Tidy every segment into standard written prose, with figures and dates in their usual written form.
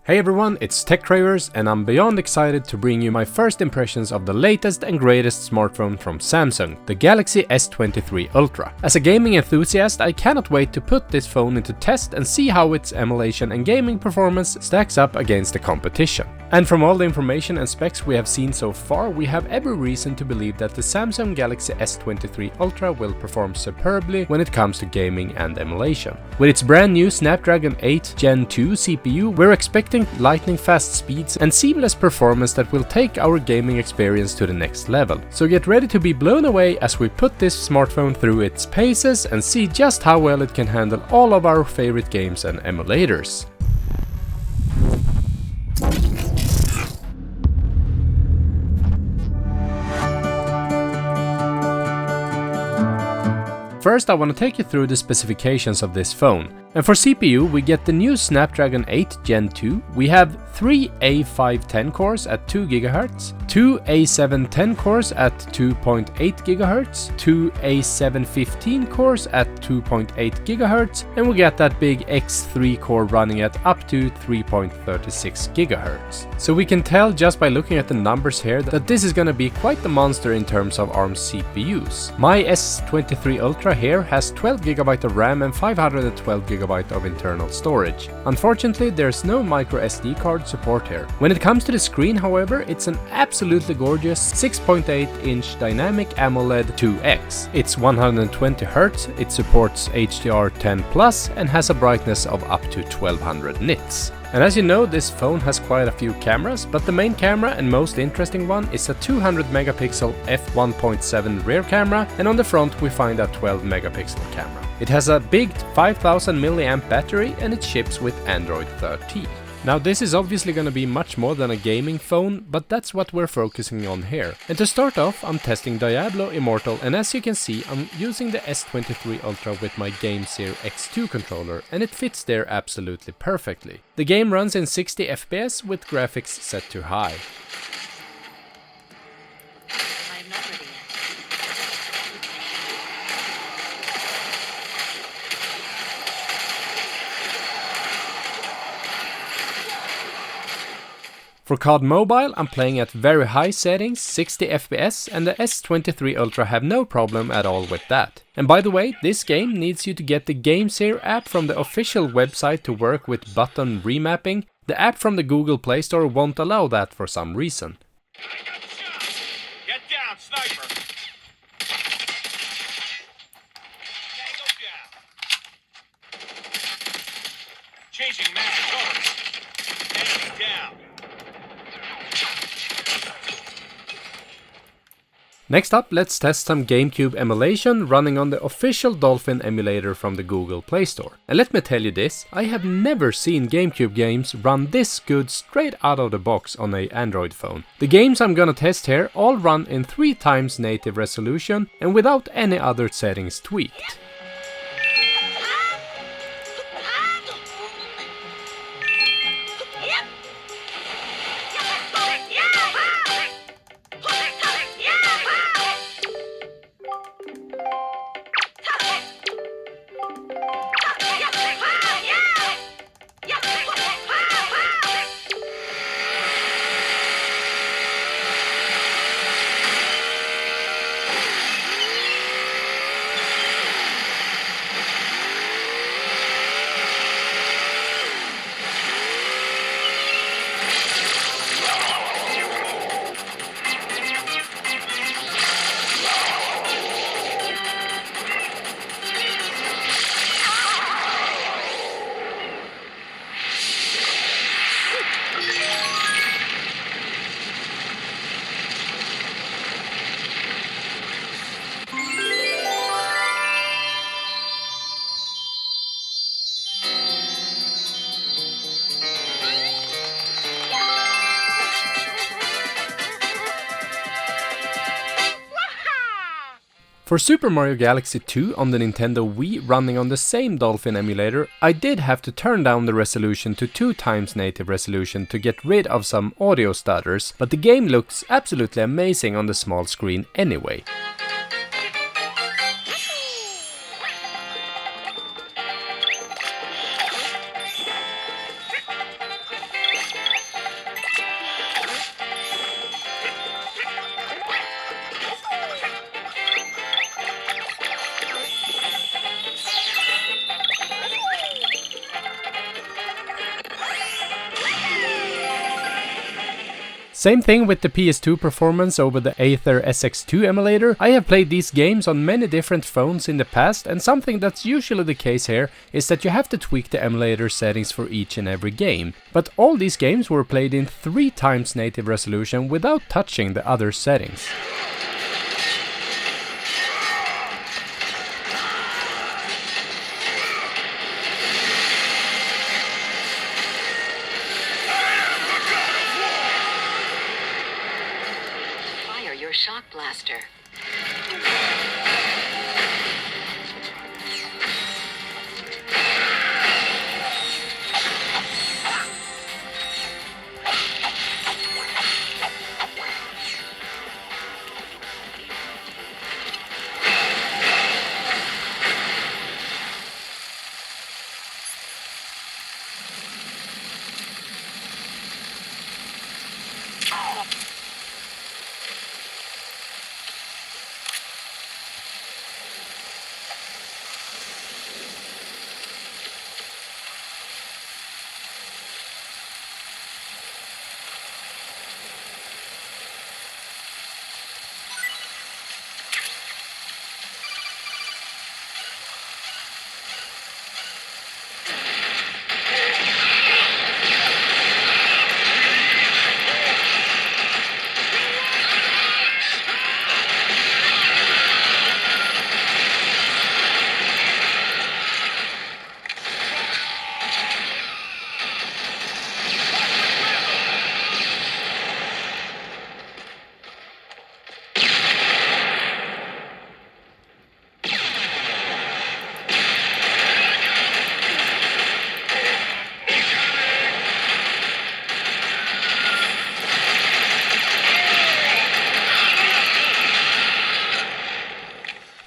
Hey everyone, it's TechCravers and I'm beyond excited to bring you my first impressions of the latest and greatest smartphone from Samsung, the Galaxy S23 Ultra. As a gaming enthusiast, I cannot wait to put this phone into test and see how its emulation and gaming performance stacks up against the competition. And from all the information and specs we have seen so far, we have every reason to believe that the Samsung Galaxy S23 Ultra will perform superbly when it comes to gaming and emulation. With its brand new Snapdragon 8 Gen 2 CPU, we're expecting lightning fast speeds and seamless performance that will take our gaming experience to the next level. So get ready to be blown away as we put this smartphone through its paces and see just how well it can handle all of our favorite games and emulators. First, I want to take you through the specifications of this phone. And for CPU, we get the new Snapdragon 8 Gen 2. We have 3 A510 cores at 2 GHz, 2 A710 cores at 2.8 GHz, 2 A715 cores at 2.8 GHz, and we get that big X3 core running at up to 3.36 GHz. So we can tell just by looking at the numbers here that this is gonna be quite the monster in terms of ARM CPUs. My S23 Ultra here has 12 GB of RAM and 512 GB of internal storage. Unfortunately, there's no micro SD card support here. When it comes to the screen, however, it's an absolutely gorgeous 6.8-inch dynamic AMOLED 2X. It's 120 Hz, it supports HDR10+, and has a brightness of up to 1200 nits. And as you know, this phone has quite a few cameras, but the main camera and most interesting one is a 200 megapixel f1.7 rear camera, and on the front we find a 12 megapixel camera. It has a big 5000 mAh battery and it ships with Android 13. Now this is obviously going to be much more than a gaming phone, but that's what we're focusing on here. And to start off, I'm testing Diablo, Immortal, and as you can see, I'm using the S23 Ultra with my Gamecube X2 controller, and it fits there absolutely perfectly. The game runs in 60 FPS with graphics set to high. For COD Mobile, I'm playing at very high settings, 60 FPS, and the S23 Ultra have no problem at all with that. And by the way, this game needs you to get the Gamecube app from the official website to work with button remapping. The app from the Google Play Store won't allow that for some reason. Get down, sniper! Changing mag, over. Enemy down. Next up, let's test some Gamecube emulation running on the official Dolphin emulator from the Google Play Store. And let me tell you this, I have never seen Gamecube games run this good straight out of the box on an Android phone. The games I'm gonna test here all run in 3x native resolution and without any other settings tweaked. For Super Mario Galaxy 2 on the Nintendo Wii running on the same Dolphin emulator, I did have to turn down the resolution to 2x native resolution to get rid of some audio stutters, but the game looks absolutely amazing on the small screen anyway. Same thing with the PS2 performance over the Aether SX2 emulator. I have played these games on many different phones in the past, and something that's usually the case here is that you have to tweak the emulator settings for each and every game. But all these games were played in 3x native resolution without touching the other settings. Your shock blaster.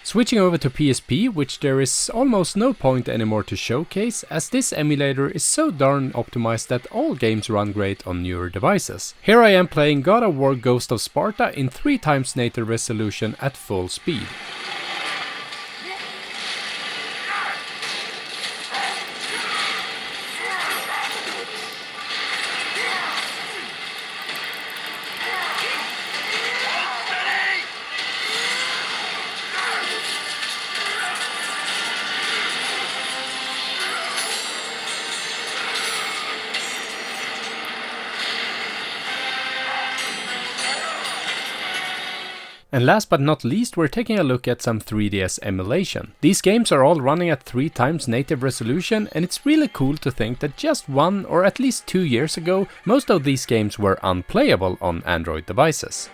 Switching over to PSP, which there is almost no point anymore to showcase, as this emulator is so darn optimized that all games run great on newer devices. Here I am playing God of War Ghost of Sparta in 3x native resolution at full speed. And last but not least, we're taking a look at some 3DS emulation. These games are all running at 3x native resolution, and it's really cool to think that just 1 or at least 2 years ago, most of these games were unplayable on Android devices.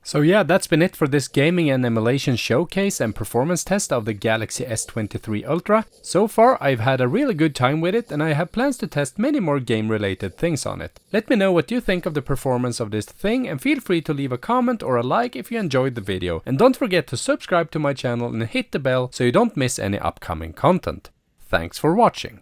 So yeah, that's been it for this gaming and emulation showcase and performance test of the Galaxy S23 Ultra. So far I've had a really good time with it, and I have plans to test many more game related things on it. Let me know what you think of the performance of this thing, and feel free to leave a comment or a like if you enjoyed the video. And don't forget to subscribe to my channel and hit the bell so you don't miss any upcoming content. Thanks for watching.